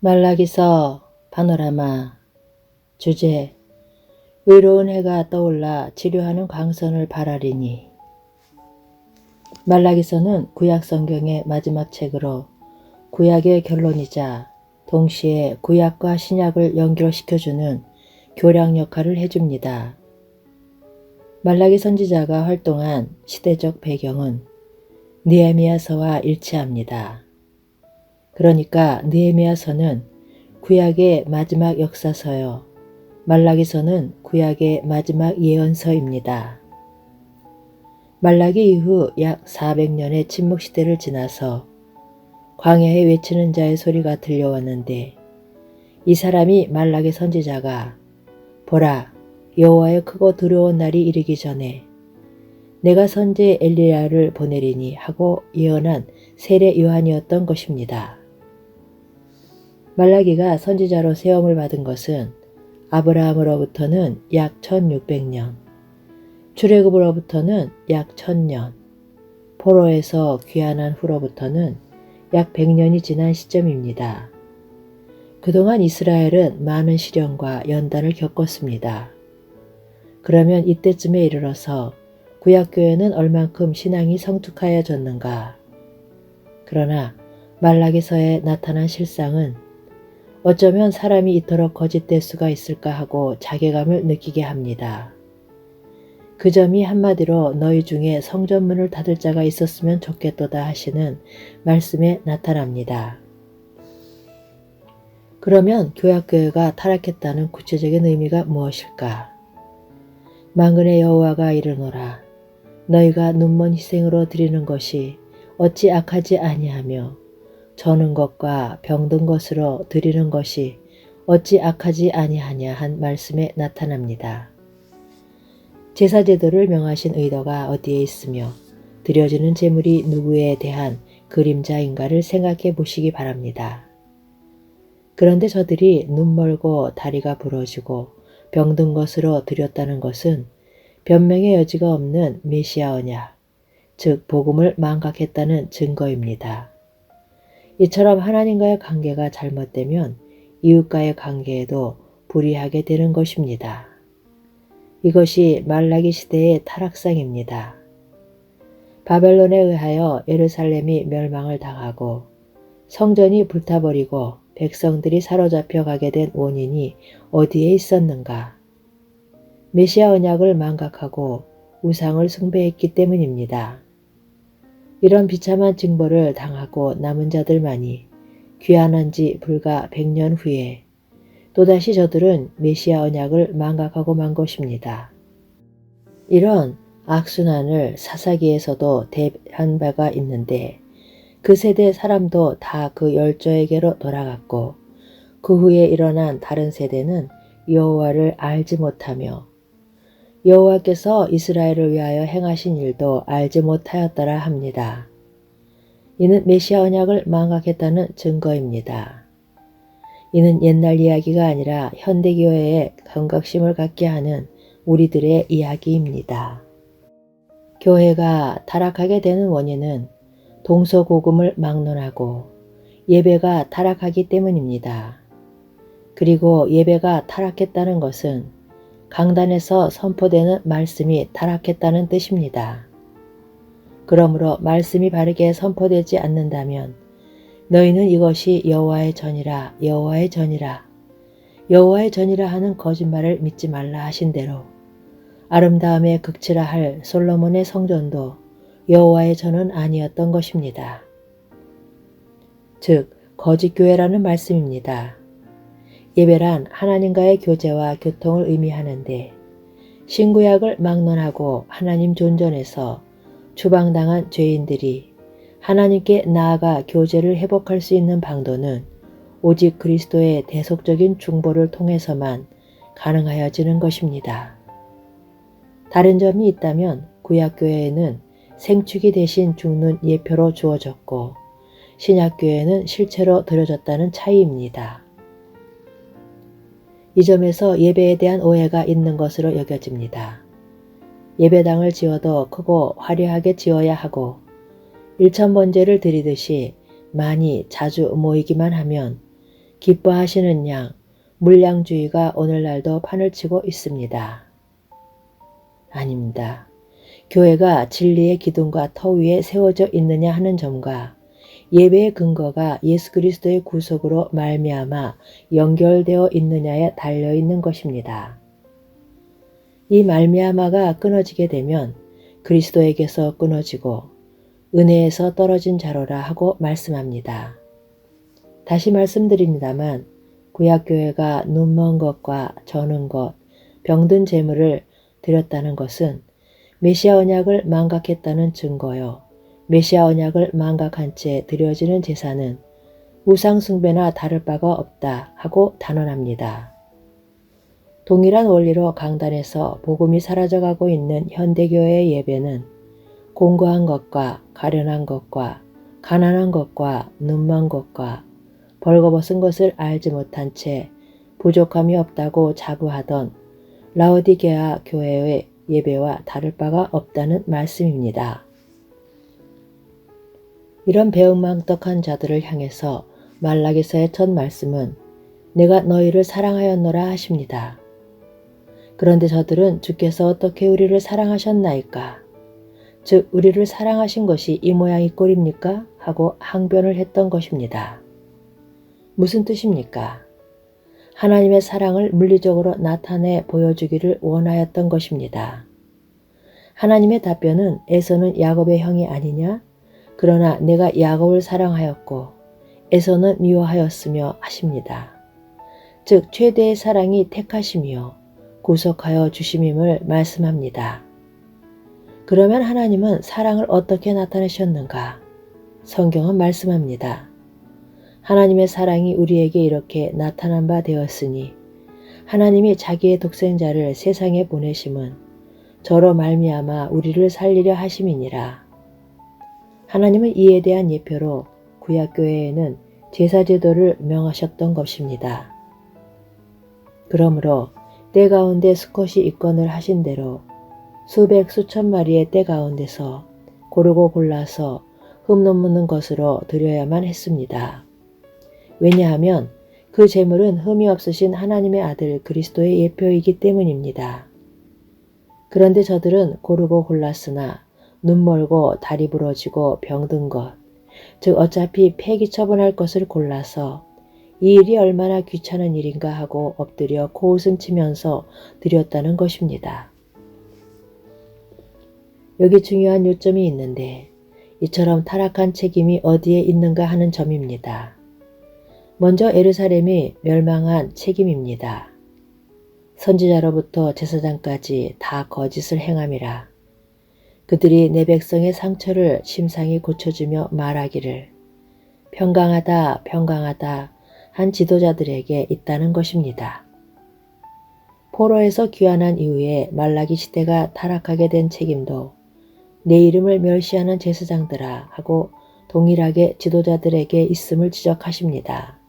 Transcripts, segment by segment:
말라기서 파노라마. 주제: 의로운 해가 떠올라 치료하는 광선을 바라리니. 말라기서는 구약 성경의 마지막 책으로 구약의 결론이자 동시에 구약과 신약을 연결시켜주는 교량 역할을 해줍니다. 말라기 선지자가 활동한 시대적 배경은 느헤미야서와 일치합니다. 그러니까 느헤미야서는 구약의 마지막 역사서요, 말라기서는 구약의 마지막 예언서입니다. 말라기 이후 약 400년의 침묵시대를 지나서 광야에 외치는 자의 소리가 들려왔는데, 이 사람이 말라기 선지자가 보라, 여호와의 크고 두려운 날이 이르기 전에 내가 선지 엘리야를 보내리니 하고 예언한 세례 요한이었던 것입니다. 말라기가 선지자로 세움을 받은 것은 아브라함으로부터는 약 1600년, 출애굽으로부터는 약 1000년, 포로에서 귀환한 후로부터는 약 100년이 지난 시점입니다. 그동안 이스라엘은 많은 시련과 연단을 겪었습니다. 그러면 이때쯤에 이르러서 구약교회는 얼만큼 신앙이 성숙하여졌는가? 그러나 말라기서에 나타난 실상은 어쩌면 사람이 이토록 거짓될 수가 있을까 하고 자괴감을 느끼게 합니다. 그 점이 한마디로 너희 중에 성전문을 닫을 자가 있었으면 좋겠도다 하시는 말씀에 나타납니다. 그러면 구약교회가 타락했다는 구체적인 의미가 무엇일까? 만군의 여호와가 이르노라. 너희가 눈먼 희생으로 드리는 것이 어찌 악하지 아니하며 저는 것과 병든 것으로 드리는 것이 어찌 악하지 아니하냐 한 말씀에 나타납니다. 제사제도를 명하신 의도가 어디에 있으며 드려지는 제물이 누구에 대한 그림자인가를 생각해 보시기 바랍니다. 그런데 저들이 눈멀고 다리가 부러지고 병든 것으로 드렸다는 것은 변명의 여지가 없는 메시아 언약, 즉 복음을 망각했다는 증거입니다. 이처럼 하나님과의 관계가 잘못되면 이웃과의 관계에도 불이하게 되는 것입니다. 이것이 말라기 시대의 타락상입니다. 바벨론에 의하여 예루살렘이 멸망을 당하고 성전이 불타버리고 백성들이 사로잡혀 가게 된 원인이 어디에 있었는가? 메시아 언약을 망각하고 우상을 숭배했기 때문입니다. 이런 비참한 징벌을 당하고 남은 자들만이 귀환한 지 불과 100년 후에 또다시 저들은 메시아 언약을 망각하고 만 것입니다. 이런 악순환을 사사기에서도 대한 바가 있는데, 그 세대 사람도 다 그 열조에게로 돌아갔고 그 후에 일어난 다른 세대는 여호와를 알지 못하며 여호와께서 이스라엘을 위하여 행하신 일도 알지 못하였더라 합니다. 이는 메시아 언약을 망각했다는 증거입니다. 이는 옛날 이야기가 아니라 현대교회에 경각심을 갖게 하는 우리들의 이야기입니다. 교회가 타락하게 되는 원인은 동서고금을 막론하고 예배가 타락하기 때문입니다. 그리고 예배가 타락했다는 것은 강단에서 선포되는 말씀이 타락했다는 뜻입니다. 그러므로 말씀이 바르게 선포되지 않는다면 너희는 이것이 여호와의 전이라 여호와의 전이라 여호와의 전이라 하는 거짓말을 믿지 말라 하신 대로 아름다움에 극치라 할 솔로몬의 성전도 여호와의 전은 아니었던 것입니다. 즉 거짓교회라는 말씀입니다. 예배란 하나님과의 교제와 교통을 의미하는데, 신구약을 막론하고 하나님 존전에서 추방당한 죄인들이 하나님께 나아가 교제를 회복할 수 있는 방도는 오직 그리스도의 대속적인 중보를 통해서만 가능하여지는 것입니다. 다른 점이 있다면 구약교회에는 생축이 대신 죽는 예표로 주어졌고 신약교회는 실체로 드려졌다는 차이입니다. 이 점에서 예배에 대한 오해가 있는 것으로 여겨집니다. 예배당을 지어도 크고 화려하게 지어야 하고 일천번제를 드리듯이 많이 자주 모이기만 하면 기뻐하시는 양, 물량주의가 오늘날도 판을 치고 있습니다. 아닙니다. 교회가 진리의 기둥과 터 위에 세워져 있느냐 하는 점과 예배의 근거가 예수 그리스도의 구속으로 말미암아 연결되어 있느냐에 달려있는 것입니다. 이 말미암아가 끊어지게 되면 그리스도에게서 끊어지고 은혜에서 떨어진 자로라 하고 말씀합니다. 다시 말씀드립니다만 구약교회가 눈먼 것과 저는 것, 병든 재물을 드렸다는 것은 메시아 언약을 망각했다는 증거요. 메시아 언약을 망각한 채 드려지는 제사는 우상 숭배나 다를 바가 없다 하고 단언합니다. 동일한 원리로 강단에서 복음이 사라져가고 있는 현대교회의 예배는 공고한 것과 가련한 것과 가난한 것과 눈먼 것과 벌거벗은 것을 알지 못한 채 부족함이 없다고 자부하던 라오디게아 교회의 예배와 다를 바가 없다는 말씀입니다. 이런 배은망덕한 자들을 향해서 말라기서의 첫 말씀은 내가 너희를 사랑하였노라 하십니다. 그런데 저들은 주께서 어떻게 우리를 사랑하셨나이까? 즉 우리를 사랑하신 것이 이 모양 이 꼴입니까? 하고 항변을 했던 것입니다. 무슨 뜻입니까? 하나님의 사랑을 물리적으로 나타내 보여주기를 원하였던 것입니다. 하나님의 답변은 에서는 야곱의 형이 아니냐? 그러나 내가 야곱을 사랑하였고 에서는 미워하였으며 하십니다. 즉 최대의 사랑이 택하심이요 구속하여 주심임을 말씀합니다. 그러면 하나님은 사랑을 어떻게 나타내셨는가? 성경은 말씀합니다. 하나님의 사랑이 우리에게 이렇게 나타난 바 되었으니 하나님이 자기의 독생자를 세상에 보내심은 저로 말미암아 우리를 살리려 하심이니라. 하나님은 이에 대한 예표로 구약교회에는 제사제도를 명하셨던 것입니다. 그러므로 때 가운데 수컷이 입건을 하신 대로 수백 수천 마리의 때 가운데서 고르고 골라서 흠넘는 것으로 드려야만 했습니다. 왜냐하면 그 제물은 흠이 없으신 하나님의 아들 그리스도의 예표이기 때문입니다. 그런데 저들은 고르고 골랐으나 눈 멀고 다리 부러지고 병든 것, 즉 어차피 폐기 처분할 것을 골라서 이 일이 얼마나 귀찮은 일인가 하고 엎드려 코웃음 치면서 드렸다는 것입니다. 여기 중요한 요점이 있는데 이처럼 타락한 책임이 어디에 있는가 하는 점입니다. 먼저 예루살렘이 멸망한 책임입니다. 선지자로부터 제사장까지 다 거짓을 행함이라. 그들이 내 백성의 상처를 심상히 고쳐주며 말하기를 평강하다 평강하다 한 지도자들에게 있다는 것입니다. 포로에서 귀환한 이후에 말라기 시대가 타락하게 된 책임도 내 이름을 멸시하는 제사장들아 하고 동일하게 지도자들에게 있음을 지적하십니다.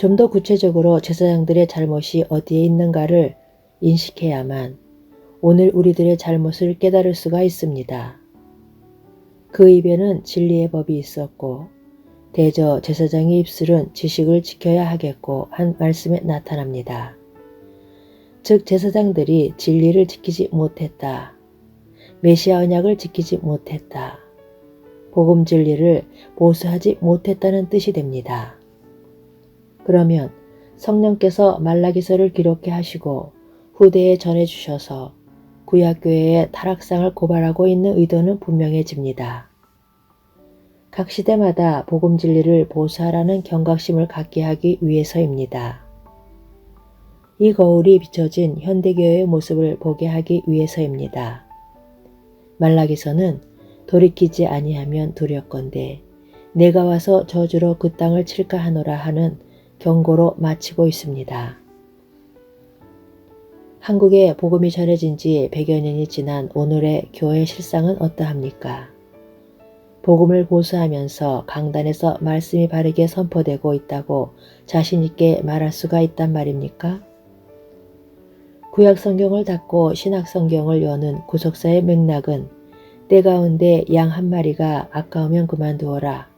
좀 더 구체적으로 제사장들의 잘못이 어디에 있는가를 인식해야만 오늘 우리들의 잘못을 깨달을 수가 있습니다. 그 입에는 진리의 법이 있었고 대저 제사장의 입술은 지식을 지켜야 하겠고 한 말씀에 나타납니다. 즉 제사장들이 진리를 지키지 못했다. 메시아 언약을 지키지 못했다. 복음 진리를 보수하지 못했다는 뜻이 됩니다. 그러면 성령께서 말라기서를 기록해 하시고 후대에 전해주셔서 구약교회의 타락상을 고발하고 있는 의도는 분명해집니다. 각 시대마다 복음 진리를 보수하라는 경각심을 갖게 하기 위해서입니다. 이 거울이 비춰진 현대교회의 모습을 보게 하기 위해서입니다. 말라기서는 돌이키지 아니하면 두렵건대 내가 와서 저주로 그 땅을 칠까 하노라 하는 경고로 마치고 있습니다. 한국에 복음이 전해진 지 100여 년이 지난 오늘의 교회 실상은 어떠합니까? 복음을 보수하면서 강단에서 말씀이 바르게 선포되고 있다고 자신있게 말할 수가 있단 말입니까? 구약 성경을 닫고 신약 성경을 여는 구속사의 맥락은 때 가운데 양 한 마리가 아까우면 그만두어라.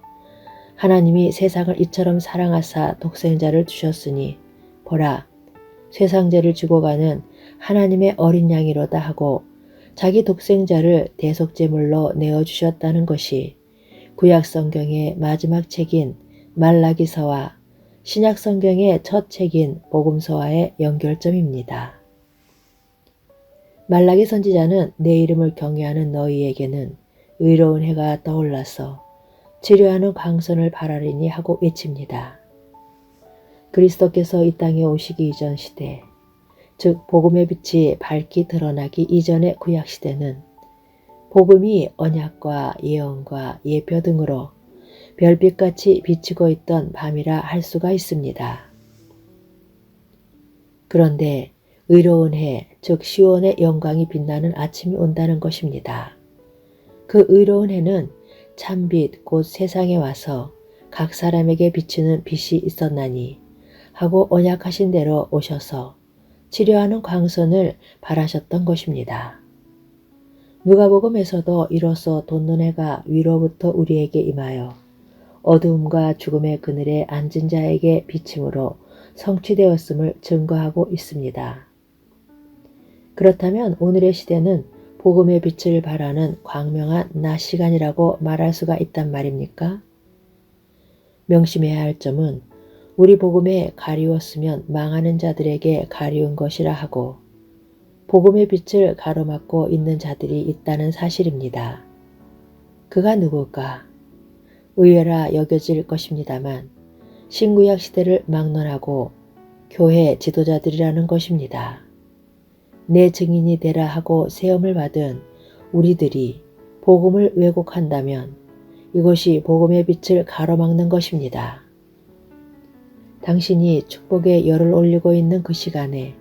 하나님이 세상을 이처럼 사랑하사 독생자를 주셨으니 보라 세상죄를 지고 가는 하나님의 어린 양이로다 하고 자기 독생자를 대속제물로 내어주셨다는 것이 구약성경의 마지막 책인 말라기서와 신약성경의 첫 책인 복음서와의 연결점입니다. 말라기 선지자는 내 이름을 경외하는 너희에게는 의로운 해가 떠올라서 치료하는 광선을 바라리니 하고 외칩니다. 그리스도께서 이 땅에 오시기 이전 시대, 즉 복음의 빛이 밝게 드러나기 이전의 구약시대는 복음이 언약과 예언과 예표 등으로 별빛같이 비치고 있던 밤이라 할 수가 있습니다. 그런데 의로운 해, 즉 시온의 영광이 빛나는 아침이 온다는 것입니다. 그 의로운 해는 참빛 곧 세상에 와서 각 사람에게 비치는 빛이 있었나니 하고 언약하신 대로 오셔서 치료하는 광선을 바라셨던 것입니다. 누가복음에서도 이로써 돋는 해가 위로부터 우리에게 임하여 어두움과 죽음의 그늘에 앉은 자에게 비침으로 성취되었음을 증거하고 있습니다. 그렇다면 오늘의 시대는 복음의 빛을 바라는 광명한 낮 시간이라고 말할 수가 있단 말입니까? 명심해야 할 점은 우리 복음에 가리웠으면 망하는 자들에게 가리운 것이라 하고 복음의 빛을 가로막고 있는 자들이 있다는 사실입니다. 그가 누굴까? 의외라 여겨질 것입니다만 신구약 시대를 막론하고 교회 지도자들이라는 것입니다. 내 증인이 되라 하고 세움을 받은 우리들이 복음을 왜곡한다면 이것이 복음의 빛을 가로막는 것입니다. 당신이 축복의 열을 올리고 있는 그 시간에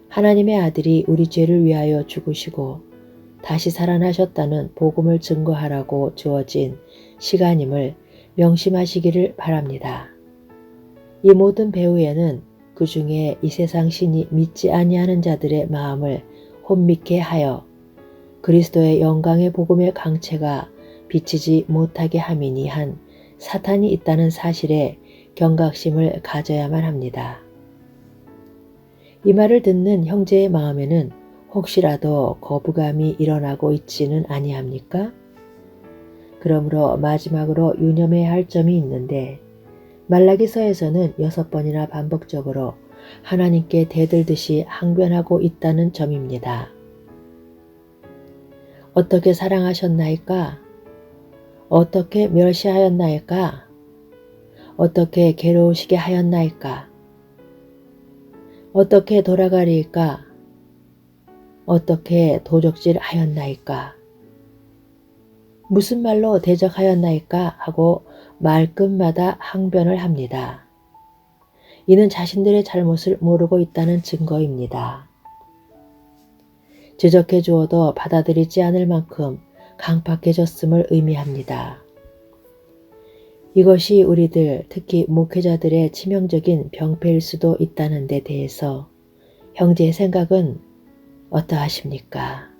하나님의 아들이 우리 죄를 위하여 죽으시고 다시 살아나셨다는 복음을 증거하라고 주어진 시간임을 명심하시기를 바랍니다. 이 모든 배후에는 그 중에 이 세상 신이 믿지 아니하는 자들의 마음을 혼미케 하여 그리스도의 영광의 복음의 강체가 비치지 못하게 함이니 한 사탄이 있다는 사실에 경각심을 가져야만 합니다. 이 말을 듣는 형제의 마음에는 혹시라도 거부감이 일어나고 있지는 아니합니까? 그러므로 마지막으로 유념해야 할 점이 있는데 말라기서에서는 6번이나 반복적으로 하나님께 대들듯이 항변하고 있다는 점입니다. 어떻게 사랑하셨나이까? 어떻게 멸시하였나이까? 어떻게 괴로우시게 하였나이까? 어떻게 돌아가리이까? 어떻게 도적질 하였나이까? 무슨 말로 대적하였나이까? 하고 말끝마다 항변을 합니다. 이는 자신들의 잘못을 모르고 있다는 증거입니다. 지적해 주어도 받아들이지 않을 만큼 강팍해졌음을 의미합니다. 이것이 우리들 특히 목회자들의 치명적인 병폐일 수도 있다는 데 대해서 형제의 생각은 어떠하십니까?